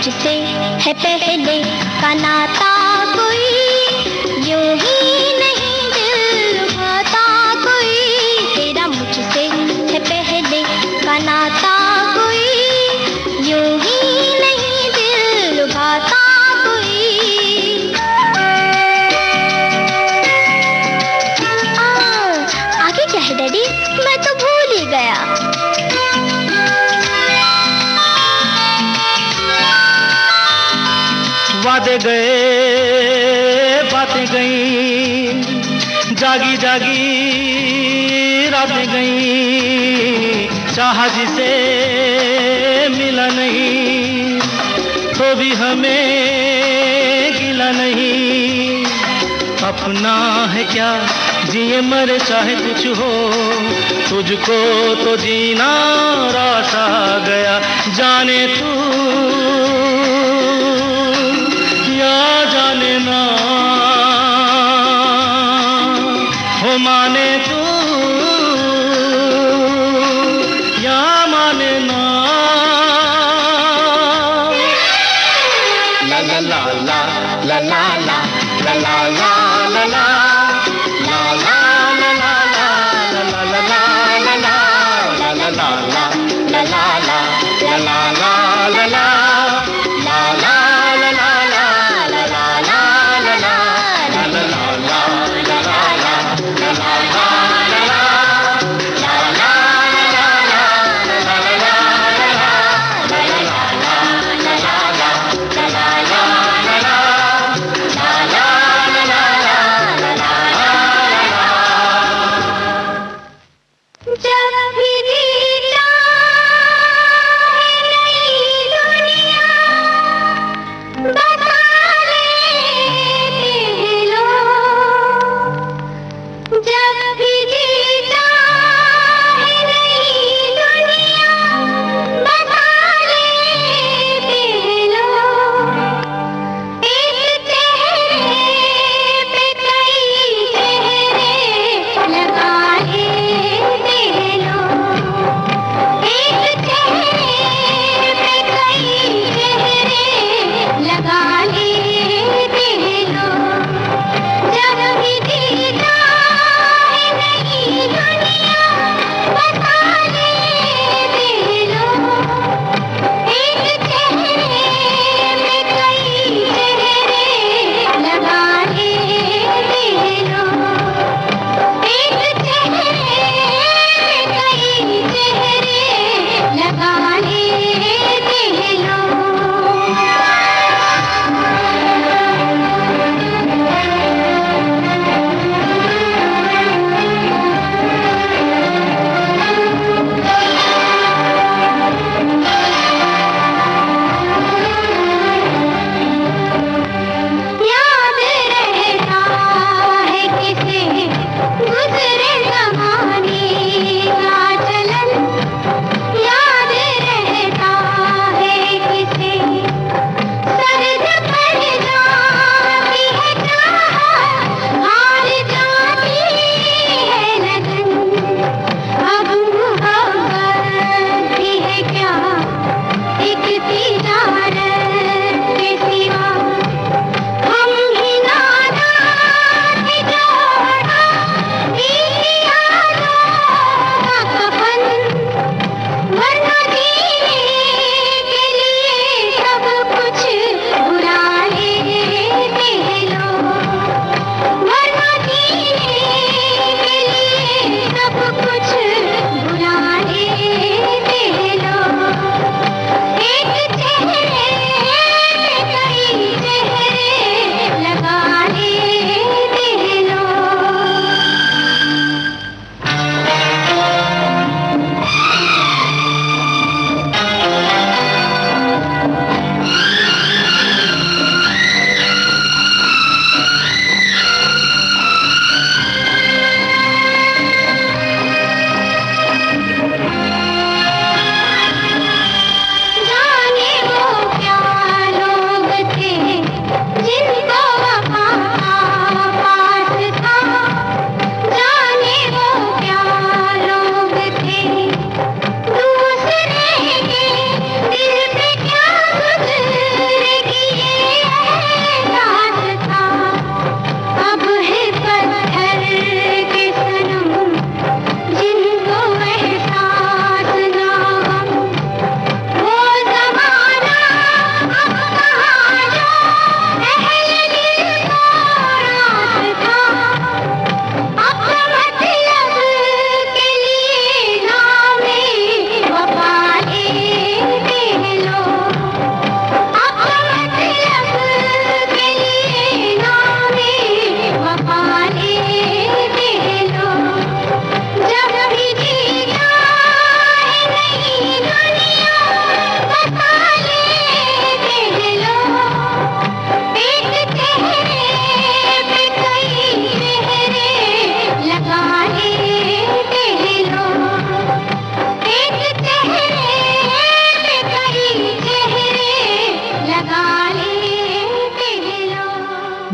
मुझसे है पहले का नाता कोई, यूं ही नहीं दिल लुभाता कोई, तेरा मुझसे है पहले का नाता कोई, यूं ही नहीं दिल लुभाता कोई। आगे क्या है डैडी, मैं तो भूल ही गया। वादे गए बातें गई, जागी जागी रातें गई, चाहा जिसे मिला नहीं, तो भी हमें गिला नहीं। अपना है क्या जिए मरे चाहे कुछ हो, तुझको तो जीना रास आ गया, जाने तू या जाने ना, हो माने तू या माने ना। ला ला ला ला ला ला ला ला ला ला ला ला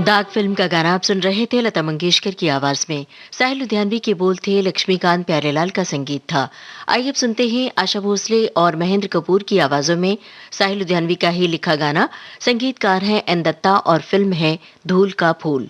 दाग फिल्म का गाना आप सुन रहे थे लता मंगेशकर की आवाज में। साहिल लुधियानवी के बोल थे, लक्ष्मीकांत प्यारेलाल का संगीत था। आइए अब सुनते हैं आशा भोसले और महेंद्र कपूर की आवाजों में साहिल लुधियानवी का ही लिखा गाना। संगीतकार हैं एन दत्ता और फिल्म है धूल का फूल।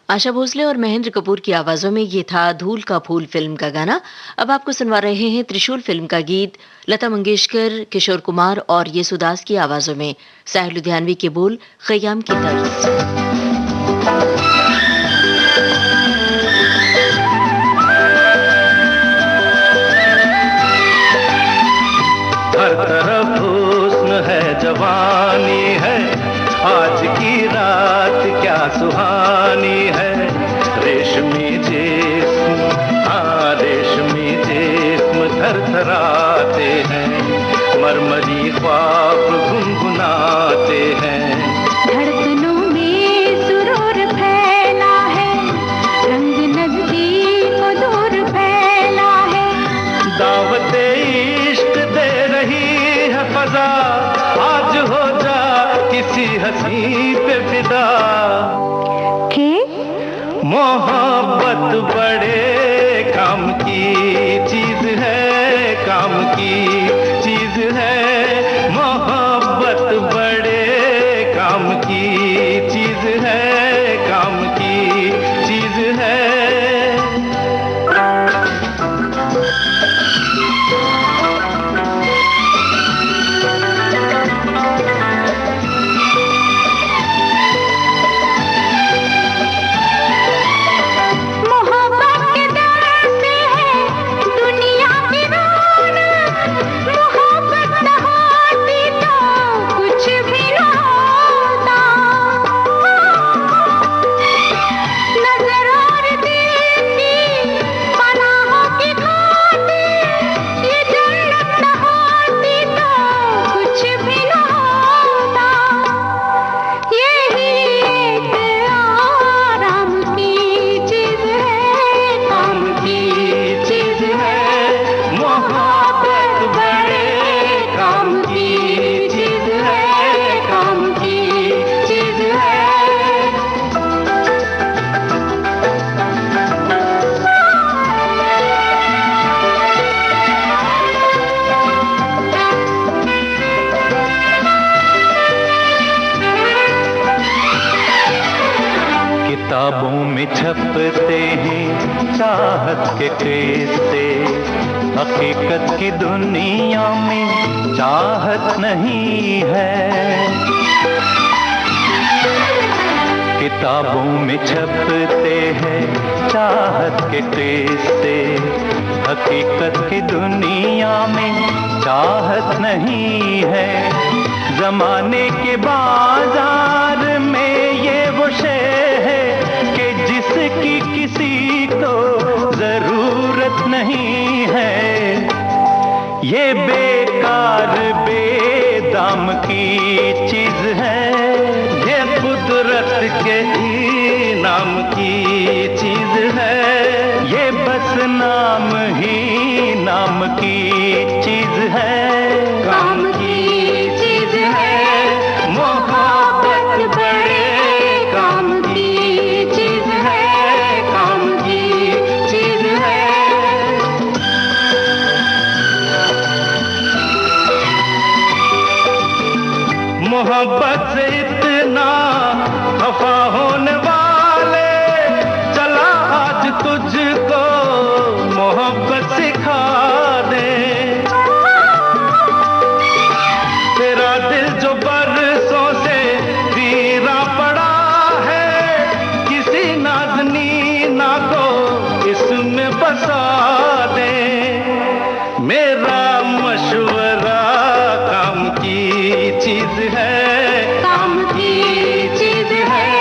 आशा भोसले और महेंद्र कपूर की आवाजों में ये था धूल का फूल फिल्म का गाना। अब आपको सुनवा रहे हैं त्रिशूल फिल्म का गीत। लता मंगेशकर, किशोर कुमार और येसुदास की आवाजों में साहिल लुधियानवी के बोल, ख़याम की तर्ज। जवानी है, आज की रात क्या सुहानी है। रेशमी जिस्म, हाँ रेशमी जिस्म थरथराते हैं, मरमरी ख्वाब गुनगुनाते हैं। धड़कनों में सुरूर फैला है, रंग नजदीक और दूर फैला है। दावते इश्क दे रही है फजा, आज हो जा किसी हंसी पे फिदा। के मोहब्बत बड़े काम की चीज है, काम की चीज है। मोहब्बत बड़े काम की चीज है, काम की चीज है। मोहब्बत के दर से है दुनिया की रौनक, मोहब्बत न होती तो कुछ भी न होता। नजर और दिल की पनाहों की खातिर ये जन्नत न होती तो कुछ भी न होता। यही एक आराम की चीज है, काम की चीज है। मोहब्बत बड़े काम की चीज है, काम की चीज है। किताबों में छपते हैं चाहत के किस्से, हकीकत की दुनिया में चाहत नहीं है। किताबों में छपते हैं चाहत के किस्से, हकीकत की दुनिया में चाहत नहीं है। जमाने के बाजार में ये वो शय है कि जिसकी किसी को जरूरत नहीं है। ये बेकार बेदाम की चीज है, ये कुदरत के इनाम की चीज है। ये बस नाम ही नाम की चीज है, काम की चीज है। मोहब्बत बड़े काम की चीज है, काम की चीज है। मोहब्बत से इतना खफा होने वाले, चला आज तुझको मोहब्बत सिखा दे। तेरा दिल जो बरसों से वीरा पड़ा है, किसी नाज़नीना को इसमें बसा दे। मेरा मशवरा काम की चीज है, काम की चीज है।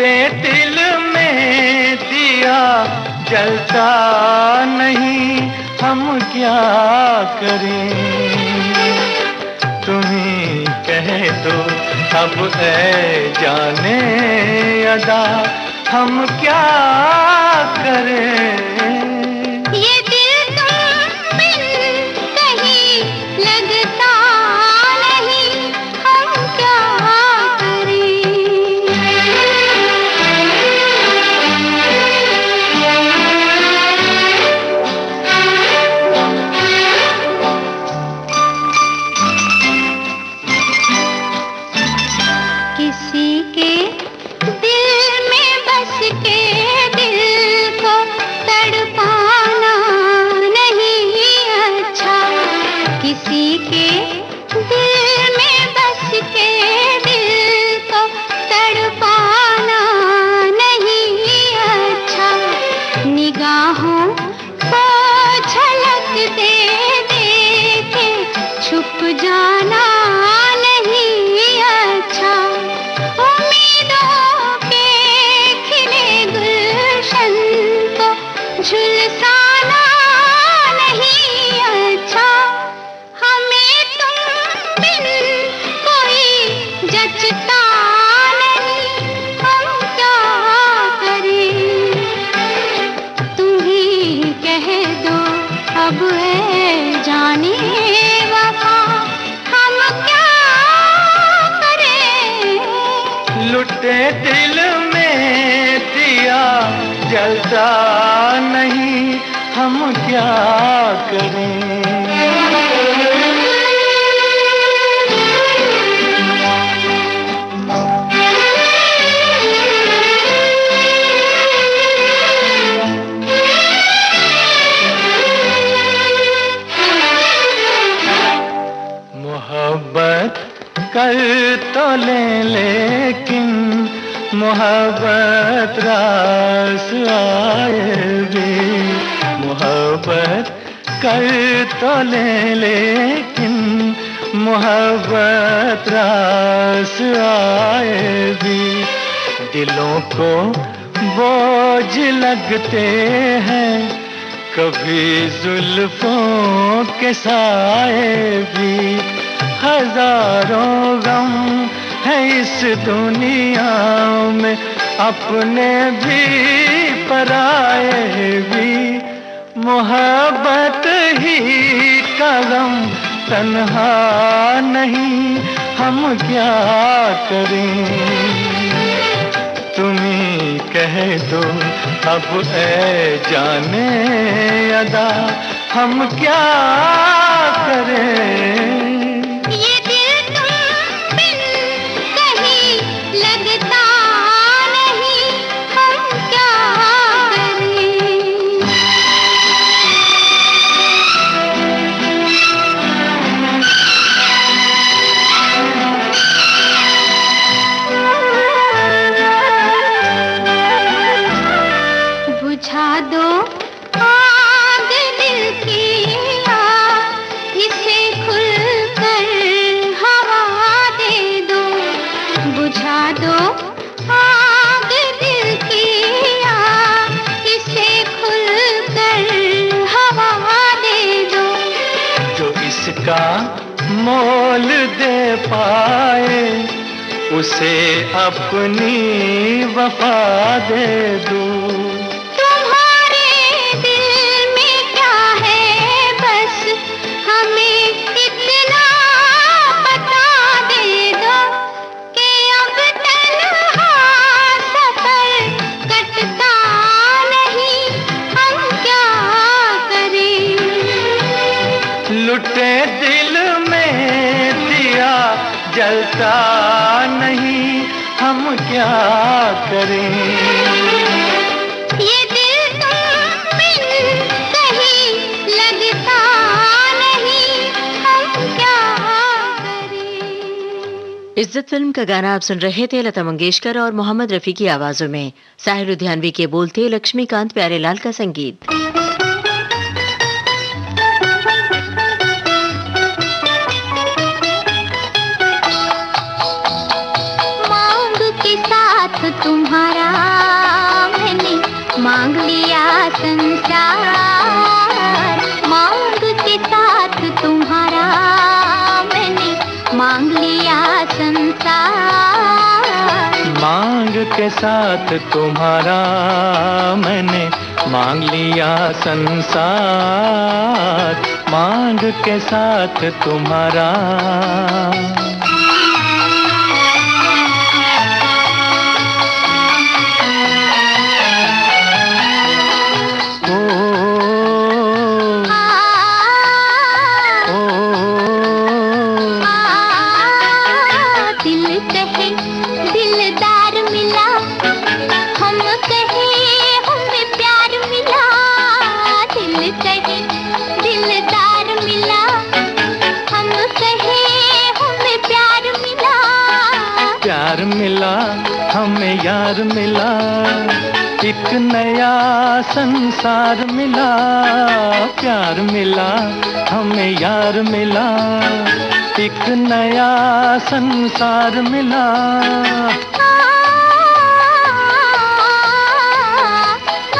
लुटे दिल में दिया जलता नहीं, हम क्या करें। तुम्ही कह दो अब है जाने अदा, हम क्या करें। ये दिल तुम बिन कहीं लगता नहीं, हम क्या किसी के दिल में बस के दिल को तड़पाना नहीं अच्छा, किसी के दिल में बस के दिल को तड़पाना नहीं अच्छा, निगाहों को झलक दे दे के छुप जाना नहीं अच्छा, उम्मीदों के खिले गुलशन को झुलसाना नहीं अच्छा, हमें तुम बिन कोई जचता नहीं, हम क्या करें। तुम ही कह दो अब है जाने वफा, हम क्या करें। लुटे दिल में दिया जलता नहीं, हम क्या करें। मोहब्बत कर तो ले लेकिन मोहब्बत रास आएगी, मोहब्बत कर तो ले लेकिन मोहब्बत रास आएगी। दिलों को बोझ लगते हैं कभी जुल्फों के साए भी, हजारों गम है इस दुनिया में, अपने भी पराए भी। मोहब्बत ही का गम तन्हा नहीं, हम क्या करें। तुम्ही कह दो अब है जाने अदा, हम क्या करें। ये दिल तुम बिन कहीं लगता नहीं, हम क्या करें। बुझा दो आग दिल की, इसे खुलकर हवा दे दो। बुझा दो आग दिल की, इसे खुलकर हवा दे दो। जो इसका मोल दे पाए उसे अपनी वफा दे दो। तुम्हारे दिल में क्या है बस हमें इतना बता दे दो, कि अब तन्हा सफर कटता नहीं, हम क्या करें। लुटे दिल में दिया जलता नहीं, हम क्या करें। ये दिल तुम बिन कहीं लगता नहीं, हम क्या करें। इज्जत फिल्म का गाना आप सुन रहे थे। लता मंगेशकर और मोहम्मद रफी की आवाजों में साहिर लुधियानवी के बोल थे, लक्ष्मीकांत प्यारेलाल का संगीत। मांग के साथ तुम्हारा मांग लिया संसार, मांग के साथ तुम्हारा मैंने मांग लिया संसार। मांग के साथ तुम्हारा मैंने मांग लिया संसार, मांग के साथ तुम्हारा। प्यार मिला हमें यार मिला, एक नया संसार मिला। प्यार मिला हमें यार मिला, एक नया संसार मिला।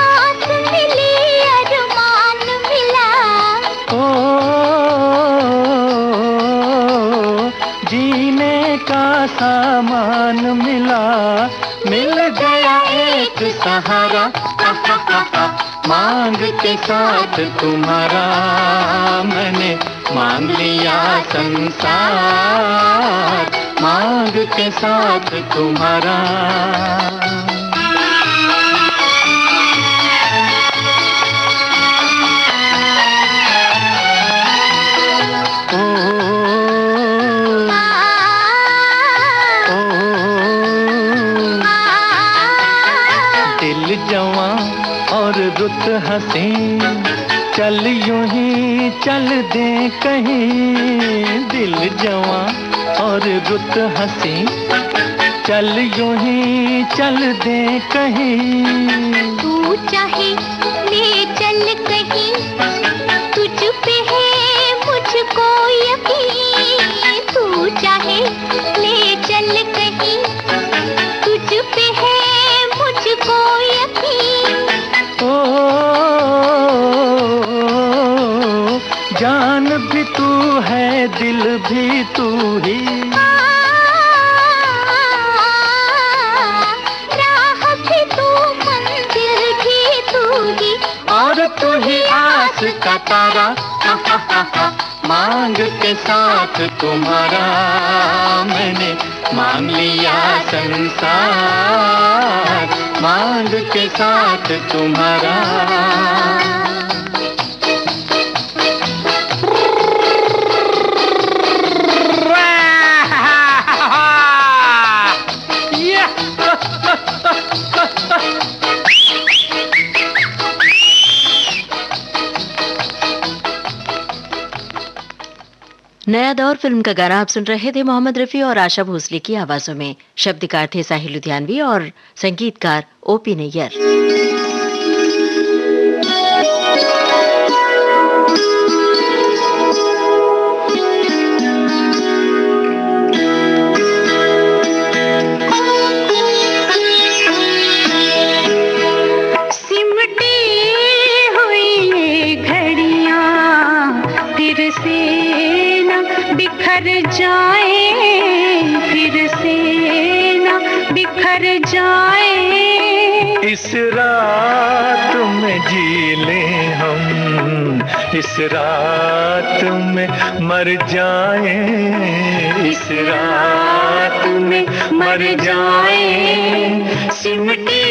आस मिली अरमान मिला, ओ जीने का सामान मिला, मिल गया एक सहारा। मांग के साथ तुम्हारा मैंने मांग लिया संसार, मांग के साथ तुम्हारा। जवां और रुत हंसी, चल यूं ही चल दे कहीं। दिल जवां और रुत हंसी, चल यूं ही चल दे कहीं। तू चाहे ले चल कहीं, तुझ पे है मुझको यकीन। तू चाहे ले चल कहीं, तुझ पे है मुझको यकीन। ओ जान भी तू है, दिल भी तू ही। राह भी तू, मंजिल भी तू ही, और तू ही आस का तारा। मांग के साथ तुम्हारा मैंने मांग लिया संसार, मांग के साथ तुम्हारा। नया दौर फिल्म का गाना आप सुन रहे थे मोहम्मद रफी और आशा भोसले की आवाजों में। शब्दकार थे साहिल लुधियानवी और संगीतकार ओपी नैयर। बिखर जाए, फिर से न बिखर जाए। इस रात में जी लें हम, इस रात में मर जाए, इस रात में मर जाए। सिमटी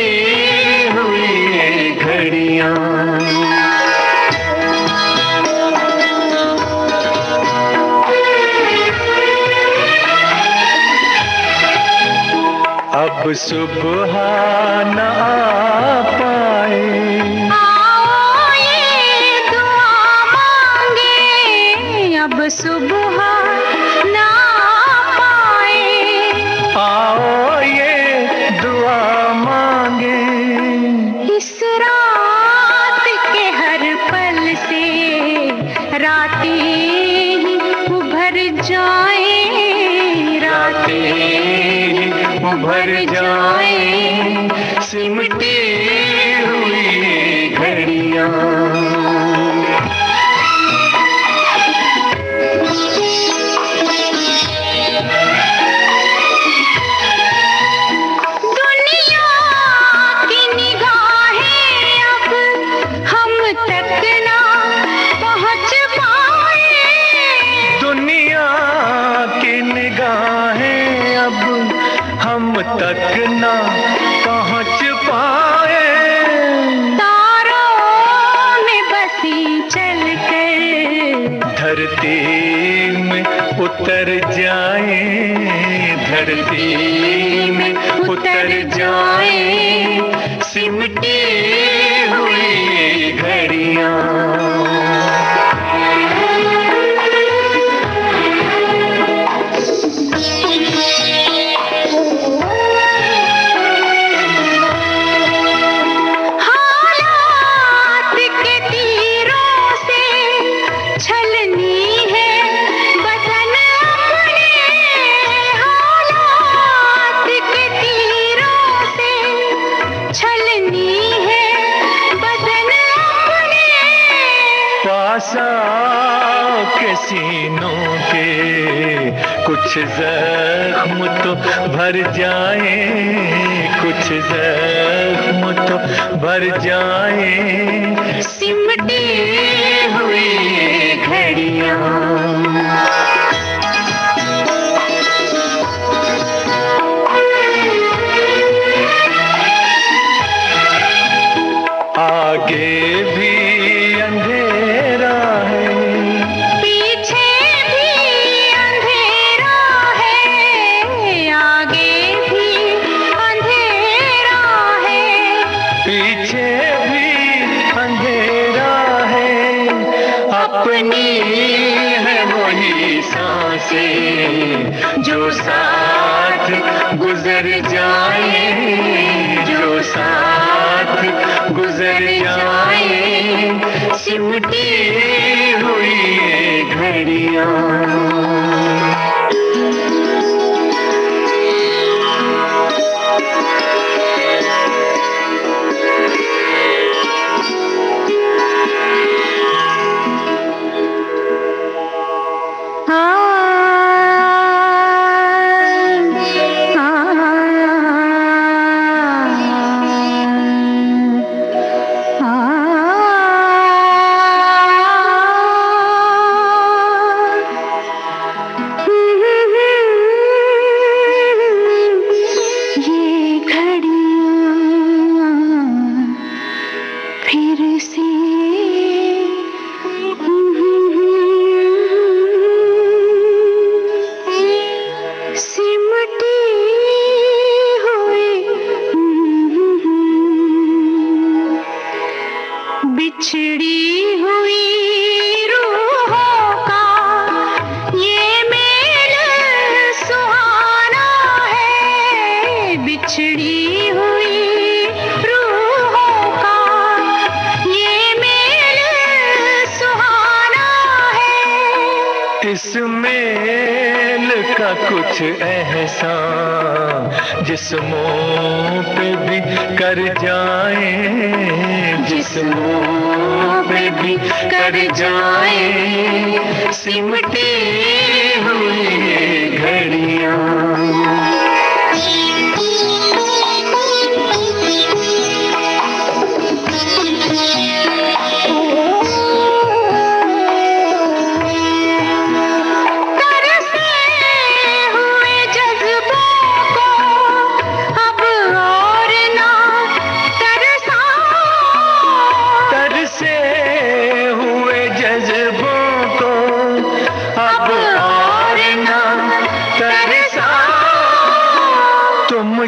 हुई घड़ियां अब सुबह न आ पाए। आओ ये दुआ मांगे, अब सुबह ना पाए। आओ ये दुआ मांगे, इस रात के हर पल से रातें ही उभर जाए, रातें उभर जाए। सिमटी हुई घड़ियां। तक ना पहुंच पाए, तारों में बसी चलकर धरती में उतर जाए, धरती में उतर जाए, सिमटी हुई घड़ियां। के सीनों के कुछ जख्म तो भर जाए, कुछ जख्म तो भर जाए, सिमटी हुई घड़ियां। आगे भी अंधेरा है, पीछे भी अंधेरा है, आगे भी अंधेरा है, पीछे भी अंधेरा है, अपनी है वही सांसें जो साथ गुजर जाए, जो साथ गुजर जाए, सिमटी हुई घड़ियां। बिछड़ी हुई रूहों का ये मेल सुहाना है, बिछड़ी हुई रूहों का ये मेल सुहाना है। इस मेल का कुछ एहसान जिस्मों पे भी कर जाए, जिस्मों पे भी कर जाए, सिमटी हुई घड़ियां।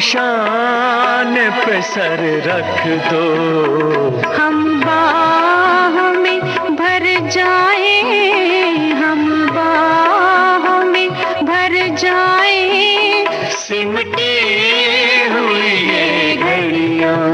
शान पे सर रख दो, हम बाहों में भर जाए, हम बाहों में भर जाए, सिमटी हुई ये घड़ियां।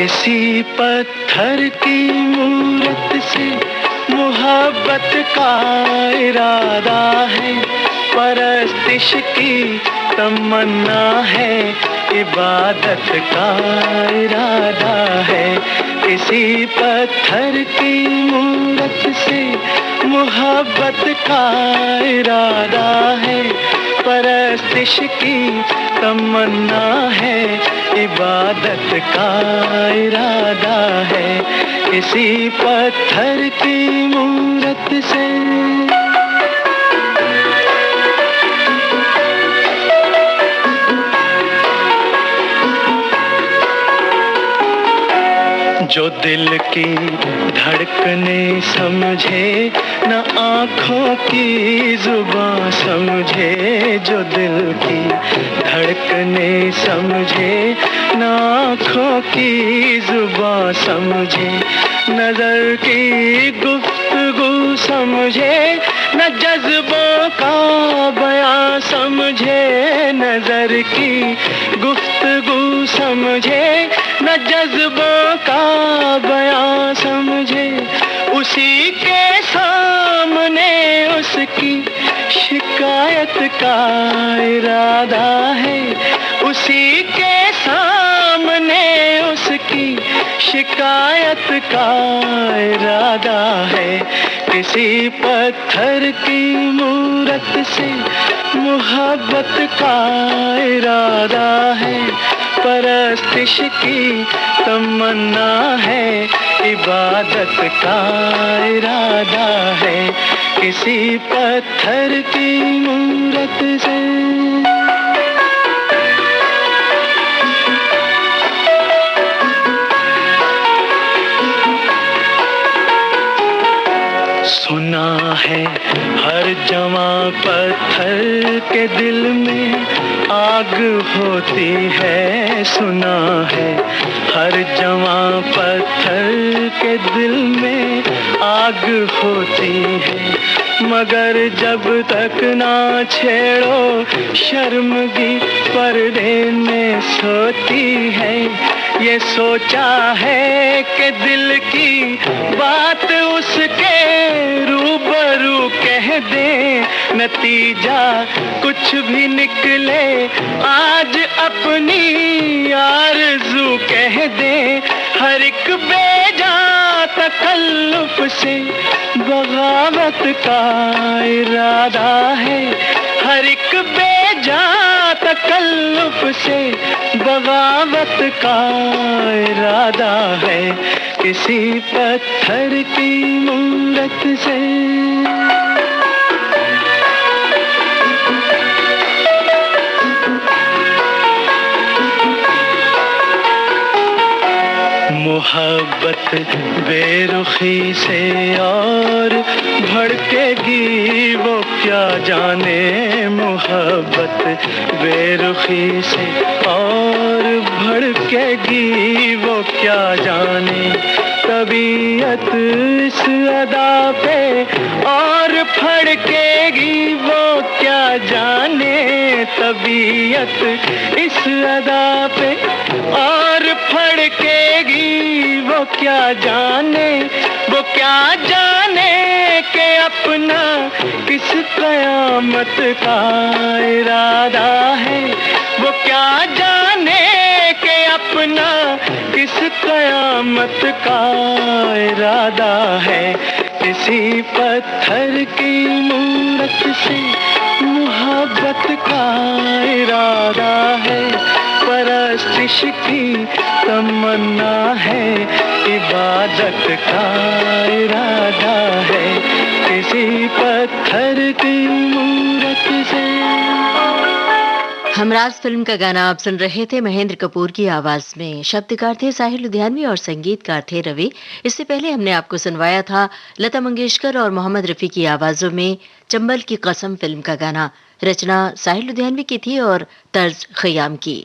किसी पत्थर की मूरत से मोहब्बत का इरादा है, परस्तिश की तमन्ना है, इबादत का इरादा है। किसी पत्थर की मूरत से मोहब्बत का इरादा है, परस्तिश की तमन्ना है, इबादत का इरादा है। किसी पत्थर की मूरत से जो दिल की धड़कने समझे, न आँखों की जुबां समझे। जो दिल की धड़कने समझे, न आँखों की जुबां समझे। नजर की गुफ्तगू समझे, न जज्बों का बयां समझे। नजर की गुफ्तगू समझे, न जज्बों का बयां समझे। उसी के सामने उसकी शिकायत का इरादा है, उसी के सामने उसकी शिकायत का इरादा है। किसी पत्थर की मूरत से मोहब्बत का इरादा है, परस्तिश की तमन्ना है, इबादत का इरादा है। किसी पत्थर की मूरत से सुना है हर जवां पत्थर के दिल में आग होती है। सुना है हर जवां पत्थर के दिल में आग होती है, मगर जब तक ना छेड़ो शर्मगी पर्दे में सोती है। ये सोचा है कि दिल की बात उसके रूबरू कह दे, नतीजा कुछ भी निकले आज अपनी आरज़ू कह दे। हर एक बेजा तकल्लुफ से बगावत का इरादा है, हर एक बेजा तकल्लुफ से बगावत का इरादा है। किसी पत्थर की मूरत से मोहब्बत बेरुखी से और भड़केगी वो क्या जाने। मोहब्बत बेरुखी से और भड़केगी वो क्या जाने। तबीयत इस अदा पे और फड़केगी वो क्या जाने। तबीयत इस अदा पे और फड़केगी वो क्या जाने। वो क्या जाने कि अपना किस कयामत का इरादा है। वो क्या जाने कि अपना किस कयामत का इरादा है। किसी पत्थर की मूरत से मोहब्बत का इरादा है, परस्तिश की तमन्ना है, इबादत का इरादा है। किसी पत्थर की मूरत से। हमराज फिल्म का गाना आप सुन रहे थे महेंद्र कपूर की आवाज में। शब्दकार थे साहिल लुधियानवी और संगीतकार थे रवि। इससे पहले हमने आपको सुनवाया था लता मंगेशकर और मोहम्मद रफी की आवाजों में चंबल की कसम फिल्म का गाना। रचना साहिल लुधियानवी की थी और तर्ज खयाम की।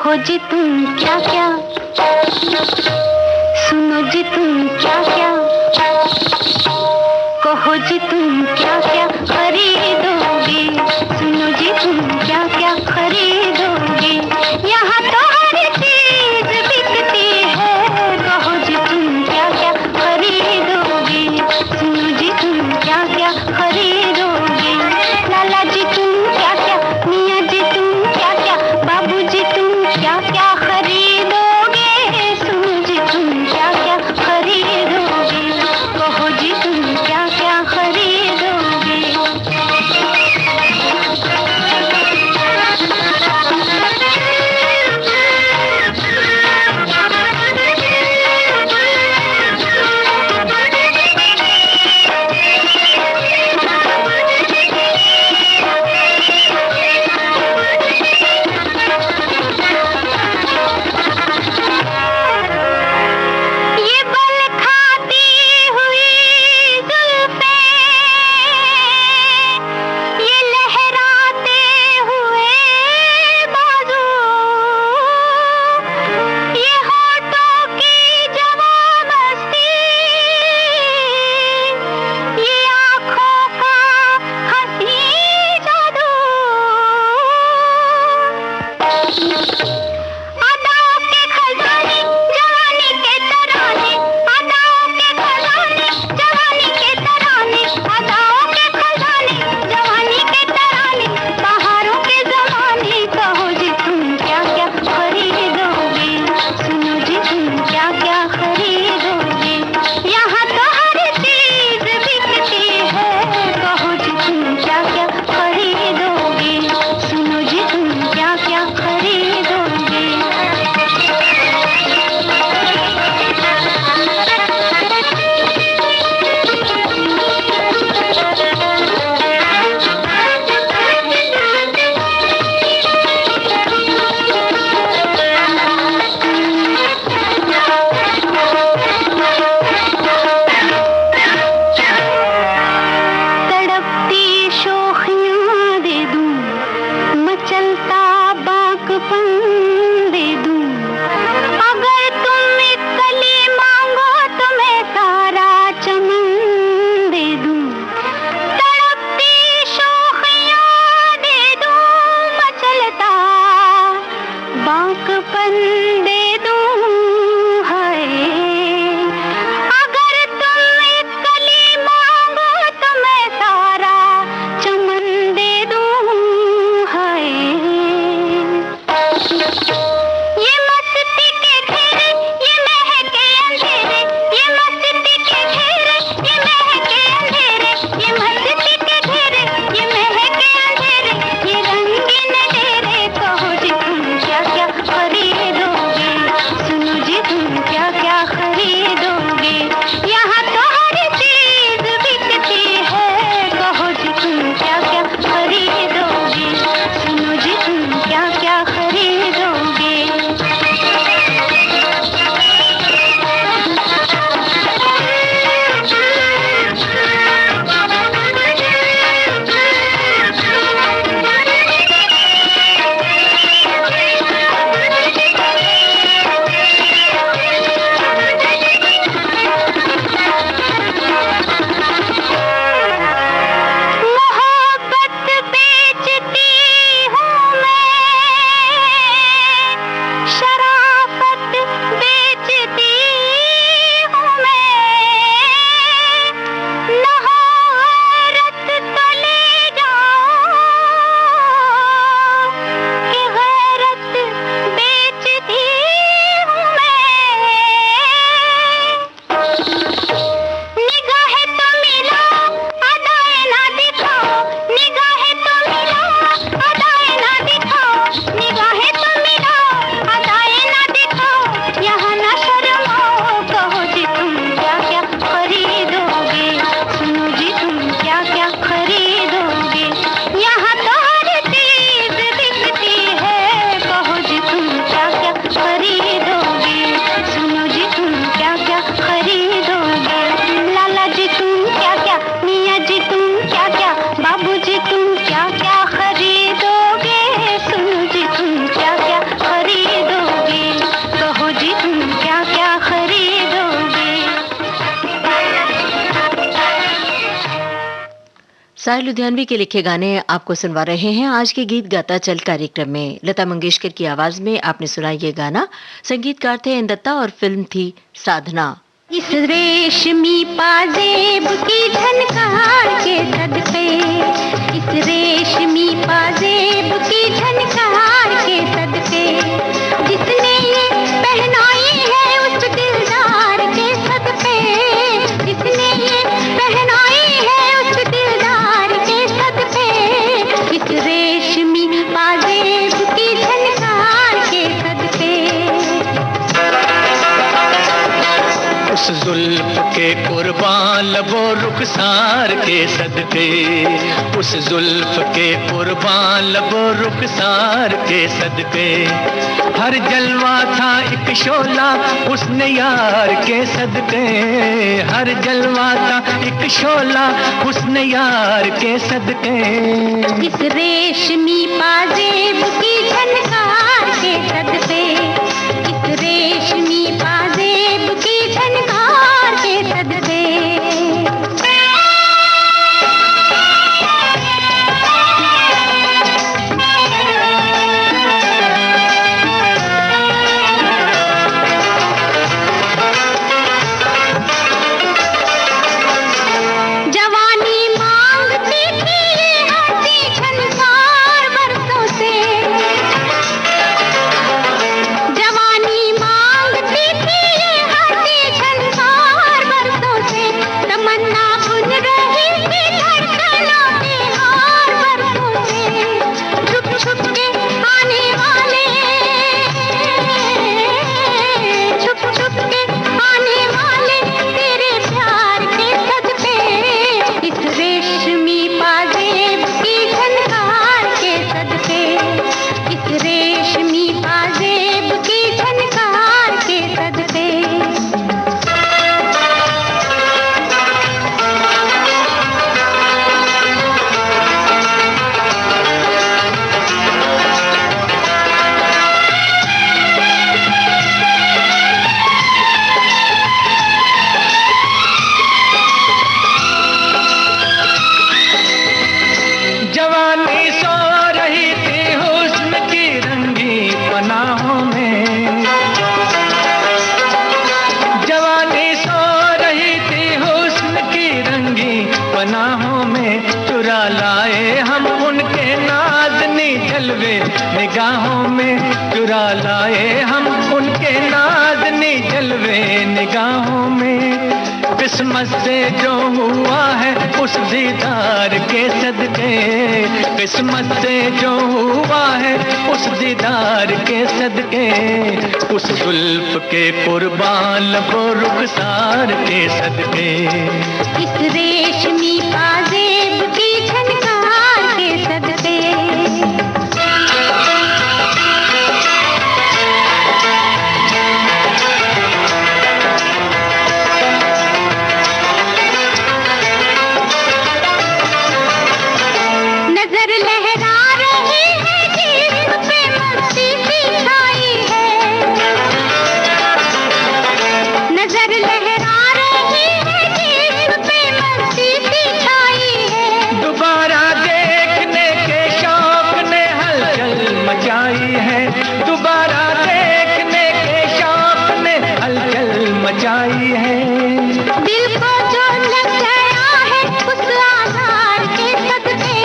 कहो जी तुम क्या क्या, सुनो जी तुम क्या क्या, कहो जी तुम क्या क्या खरीदोगे, सुनो जी तुम क्या क्या खरीदोगे, यहाँ तो हर चीज बिकती है, कहो जी तुम क्या क्या खरीदोगे, सुनो जी तुम क्या क्या खरीदोगे, लाला जी तुम क्या क्या, मियाँ जी तुम क्या क्या, बाबू जी तुम क्या क्या खरीदोगे, सुनो जी तुम क्या क्या खरीदोगे। साहिल लुधियानवी के लिखे गाने आपको सुनवा रहे हैं आज के गीत गाता चल कार्यक्रम में। लता मंगेशकर की आवाज में आपने सुना ये गाना। संगीतकार थे एन दत्ता और फिल्म थी साधना। इस रेशमी पाजेब की झनकार के सदके, इस रेशमी पाजेब की झनकार के सदके, जिसने ये पहनाई है उस दिलदार के सदके, जिसने ये पहनाई है उस दिलदार के सदके, इस रेशमी पाजेब की झनकार के सदके। उस जुल्फ के कुर्बान लबो रुखसार के सदके, उस जुल्फ के कुर्बान लबो रुखसार के सदके, हर जलवा था एक शोला हुस्न यार के सदके, हर जलवा था एक शोला हुस्न यार के सदके। इस रेशमी पाजेब की झनकार के सदके, इस रेशमी पाजेब की झनकार के सदके। जवानी मांगती थी ये हंसी झनकार बरसों से, जवानी मांगती थी ये हंसी झनकार बरसों से, तमन्ना बुन रही थी धड़कनों के हार बरसों से, छुप छुप के आने वाले, छुप छुप के आने वाले तेरे प्यार के सदके, इस रेशमी पाजेब की झनकार के सदके, इस रेशमी पाजेब की झनकार के सदके। जवानी सो रही थी हुस्न की रंगी पनाहों में, जवानी सो रही थी हुस्न की रंगी पनाहों में, चुरा लाए हम उनके नाज़नी जलवे निगाहों में, चुरा लाए हम उनके नाज़नी जलवे निगाहों में। किस्मत से जो हुआ है उस दीदार के सदके, किस्मत से जो हुआ है उस दीदार के सदके, उस जुल्फ के कुर्बान लबो रुखसार के सदके। इस रेशमी पाजेब की झनकार के सदके। नजर लहरा रही है जिस्म पे मस्ती सी छाई है, नजर लहरा रही है जिस्म पे मस्ती सी छाई है। दोबारा देखने के शौक ने हलचल मचाई है, दोबारा देखने के शौक ने हलचल मचाई है। दिल को जो लग गया है उस आधार के सदके,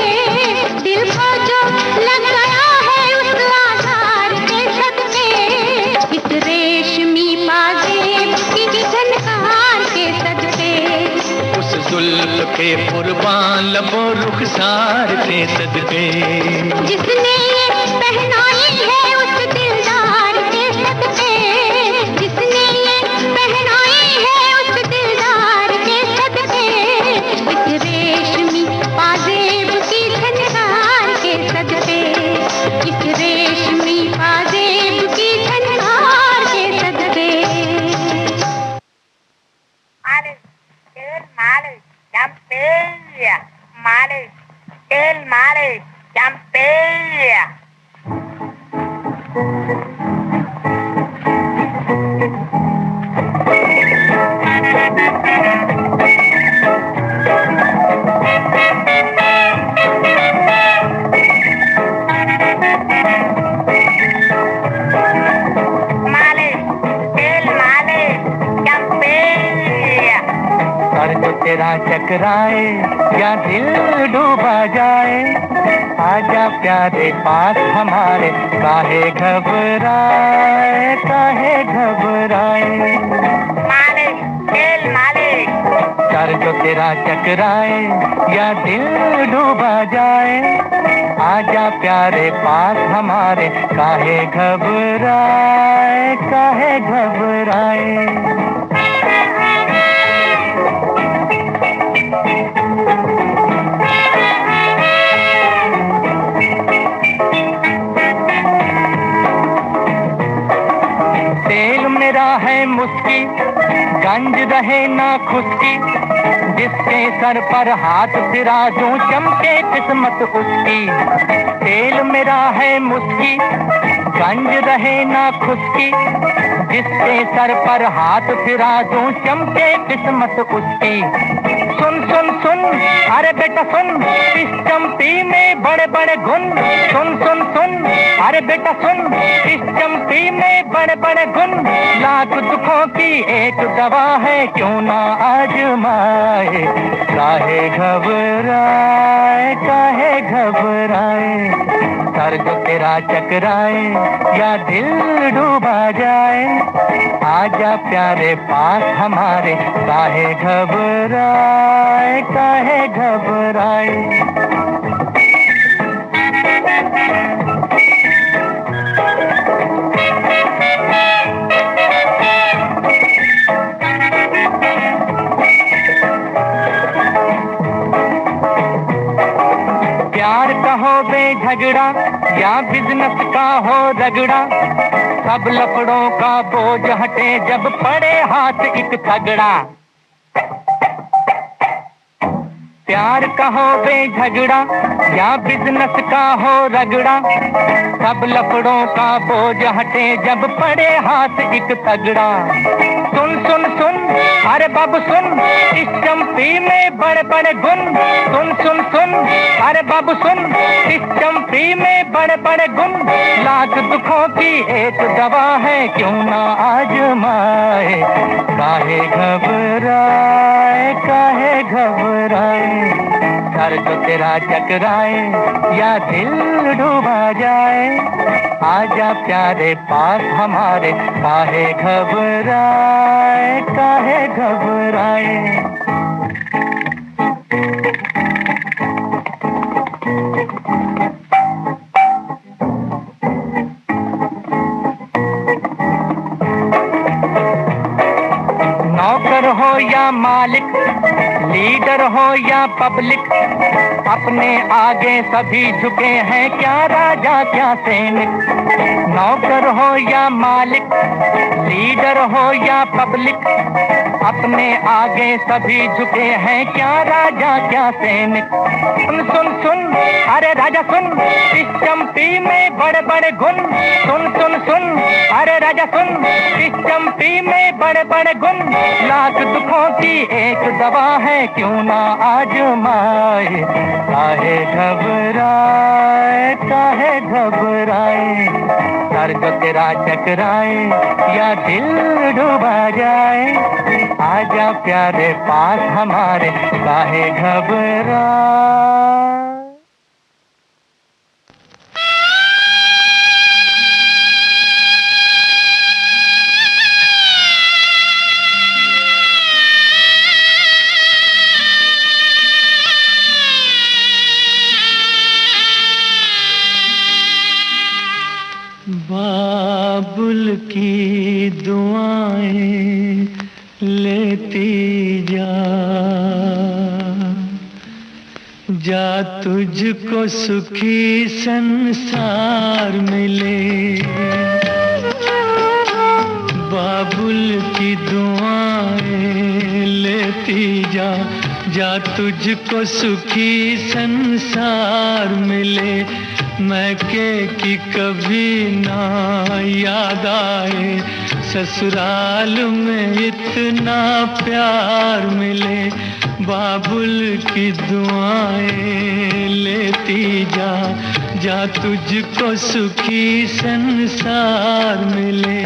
दिल को जो लग गया है उस आधार के सदके, इस रेशमी पाजेब की झनकार के सदके, उस जुल्फ के कुर्बान लबो रुखसार के सदके, जिसने ये पहनाई है उस दिलदार के सदके, जिसने ये पहनाई है उस दिलदार के सदके, इस रेशमी पाजेब की झनकार के सदके, इस रेशमी पाजेब की झनकार के सदके। Malu, del malu, campea. Sir जो तेरा चकराए या दिल डूबा जाए, आजा प्यारे पास हमारे, काहे घबराए, काहे घबराए। मालिक, दिल मालिक। सर जो तेरा चकराए या दिल डूबा जाए, आजा प्यारे पास हमारे, काहे घबराए, काहे घबराए। तेल मेरा है मुस्की, गंज रहे ना खुशकी, जिसके सर पर हाथ फिरा दूं चमके किस्मत उसकी। तेल मेरा है मुस्की, गंज रहे ना खुशकी, जिसके सर पर हाथ फिरा दूं चमके किस्मत उसकी। सुन सुन सुन, अरे बेटा सुन, इस चंपी में बड़े बड़े गुण। सुन सुन सुन, अरे बेटा सुन, इस चंपी में बड़े बड़े गुण। लाख दुखों की एक दवा है, क्यों ना आजमाए, काहे घबराए, काहे घबराए। सर जो तेरा चकराए या दिल डूबा जाए, आजा प्यारे पास हमारे, काहे घबराए, काहे घबराए। प्यार का हो बेझगड़ा या बिजनेस का हो रगड़ा, सब लफड़ों का बोझ हटे जब पड़े हाथ एक तगड़ा। प्यार का हो बेझगड़ा या बिजनेस का हो रगड़ा, सब लफड़ों का बोझ हटे जब पड़े हाथ एक तगड़ा। सुन सुन सुन, अरे बाबू सुन, इस चंपी में बड़े बड़े गुण। सुन सुन सुन, अरे बाबू सुन, इस चंपी में बड़े बड़े गुण। लाख दुखों की एक दवा है, क्यों ना आजमाए, काहे घबराए, काहे घबराए। सर जो तेरा चकराए या दिल डूबा जाए, आजा प्यारे पास हमारे, काहे घबराए, काहे घबराए। नौकर हो या मालिक, लीडर हो या पब्लिक, अपने आगे सभी झुके हैं, क्या राजा क्या सैनिक। नौकर हो या मालिक, लीडर हो या पब्लिक, अपने आगे सभी झुके हैं, क्या राजा क्या सैनिक। सुन सुन सुन, अरे राजा सुन, इस चंपी में बड़े बड़े गुण। सुन सुन सुन, अरे राजा सुन, इस चंपी में बड़े बड़े गुण। लाख दुखों की एक दवा है, क्यों ना आजमाए, काहे घबराए, काहे घबराए। सर जो तेरा चकराए या दिल डूबा जाए, आजा प्यारे पास हमारे, काहे घबराए। बाबुल की दुआएं लेती जा, जा तुझको सुखी संसार मिले। बाबुल की दुआएं लेती जा, जा तुझको सुखी संसार मिले। मैके की कभी ना याद आए, ससुराल में इतना प्यार मिले। बाबुल की दुआएं लेती जा, जा तुझको सुखी संसार मिले।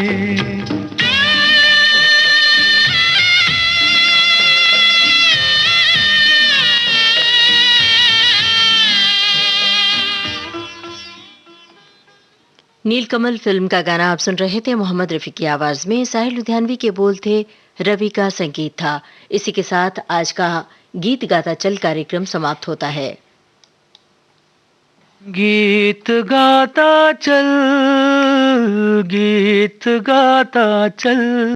नीलकमल फिल्म का गाना आप सुन रहे थे। मोहम्मद रफी की आवाज में साहिल लुधियानवी के बोल थे, रवि का संगीत था। इसी के साथ आज का गीत गाता चल कार्यक्रम समाप्त होता है। गीत गाता चल, गीत गाता चल।